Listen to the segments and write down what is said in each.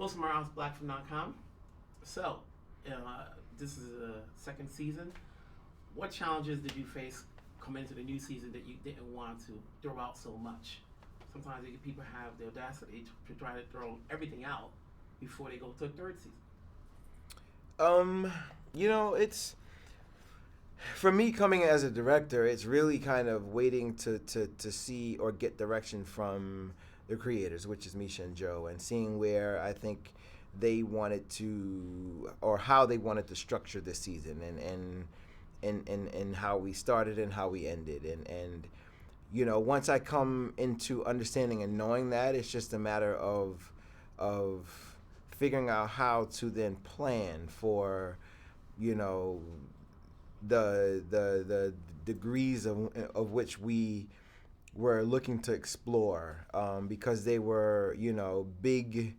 Most of my house black from .com. So, this is the second season. What challenges did you face coming into the new season that you didn't want to throw out so much? Sometimes people have the audacity to try to throw everything out before they go to a third season. It's for me coming as a director, it's really kind of waiting to see or get direction from the creators, which is Misha and Joe, and seeing where I think they wanted to, or how they wanted to structure this season, and how we started and how we ended, and once I come into understanding and knowing that, it's just a matter of figuring out how to then plan for the degrees of which we were looking to explore, because they were big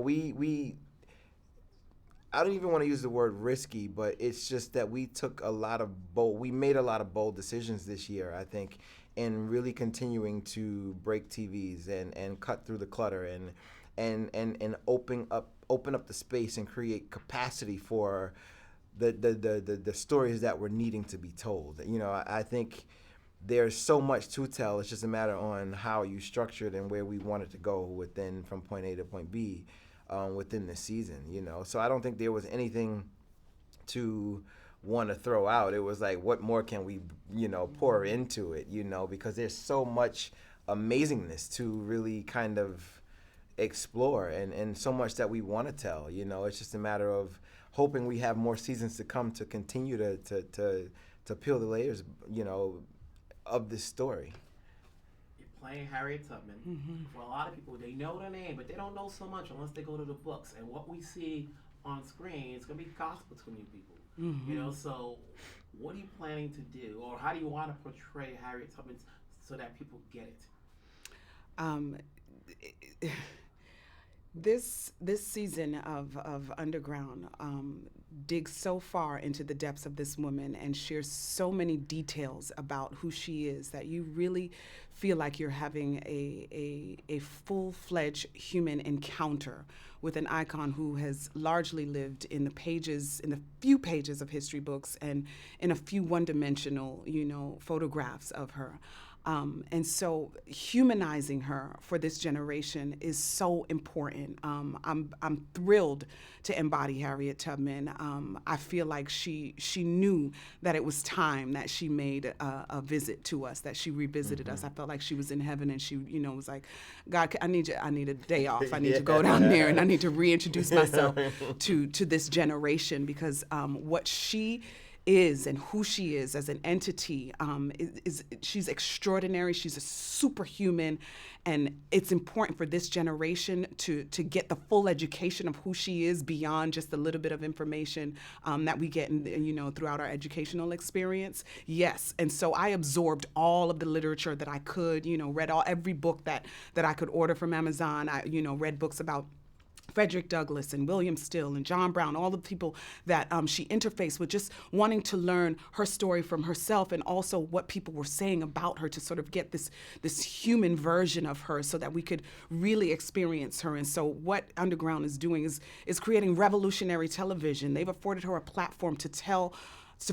we I don't even want to use the word risky, but it's just that we made a lot of bold decisions this year, I think, in really continuing to break TVs and cut through the clutter and open up the space and create capacity for the stories that were needing to be told. I think there's so much to tell. It's just a matter on how you structure it and where we wanted to go from point A to point B. Within the season, So I don't think there was anything to want to throw out. It was like, what more can we, pour into it, because there's so much amazingness to really kind of explore and so much that we want to tell, It's just a matter of hoping we have more seasons to come to continue to peel the layers, of this story. Playing Harriet Tubman. Mm-hmm. For a lot of people, they know the name, but they don't know so much unless they go to the books. And what we see on screen is going to be gospel to new people. Mm-hmm. So what are you planning to do, or how do you want to portray Harriet Tubman so that people get it? This season of Underground digs so far into the depths of this woman and shares so many details about who she is that you really feel like you're having a full-fledged human encounter with an icon who has largely lived in the few pages of history books and in a few one-dimensional, photographs of her. And so humanizing her for this generation is so important. I'm thrilled to embody Harriet Tubman. I feel like she knew that it was time that she made a visit to us, that she revisited us. I felt like she was in heaven, and she, was like, God, I need a day off. I need to go down there, and I need to reintroduce myself to this generation, because what she is and who she is as an entity is she's extraordinary. She's a superhuman, and it's important for this generation to get the full education of who she is beyond just the little bit of information that we get throughout our educational experience. Yes, and so I absorbed all of the literature that I could, read every book that I could order from Amazon. I read books about Frederick Douglass and William Still and John Brown, all the people that she interfaced with, just wanting to learn her story from herself, and also what people were saying about her, to sort of get this human version of her so that we could really experience her. And so what Underground is doing is creating revolutionary television. They've afforded her a platform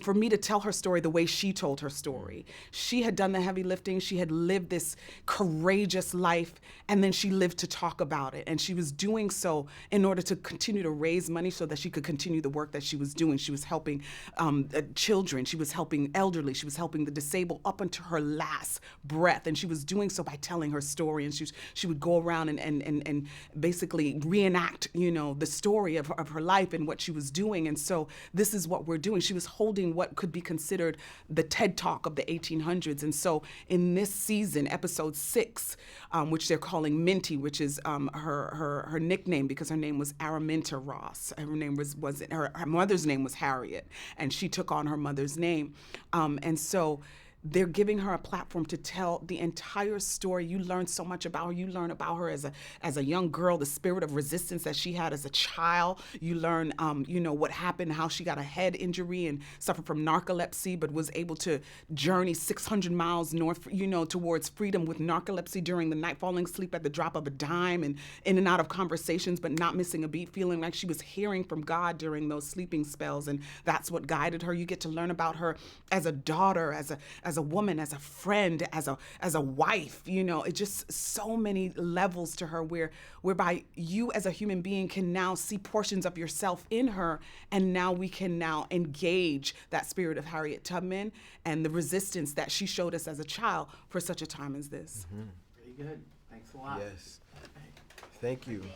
for me to tell her story the way she told her story. She had done the heavy lifting. She had lived this courageous life, and then she lived to talk about it. And she was doing so in order to continue to raise money so that she could continue the work that she was doing. She was helping children. She was helping elderly. She was helping the disabled up until her last breath. And she was doing so by telling her story. And she would go around and basically reenact, the story of her life and what she was doing. And so this is what we're doing. She was holding what could be considered the TED Talk of the 1800s. And so in this season, episode 6, which they're calling Minty, which is her nickname because her name was Araminta Ross. Her name her mother's name was Harriet, and she took on her mother's name. And so they're giving her a platform to tell the entire story. You learn so much about her. You learn about her as a young girl, the spirit of resistance that she had as a child. You learn, what happened, how she got a head injury and suffered from narcolepsy, but was able to journey 600 miles north, towards freedom with narcolepsy during the night, falling asleep at the drop of a dime and in and out of conversations, but not missing a beat, feeling like she was hearing from God during those sleeping spells. And that's what guided her. You get to learn about her as a daughter, as a woman, as a friend, as a wife. It's just so many levels to her whereby you as a human being can now see portions of yourself in her, and now we can now engage that spirit of Harriet Tubman and the resistance that she showed us as a child for such a time as this. Very good. Thanks a lot. Yes. Thank you.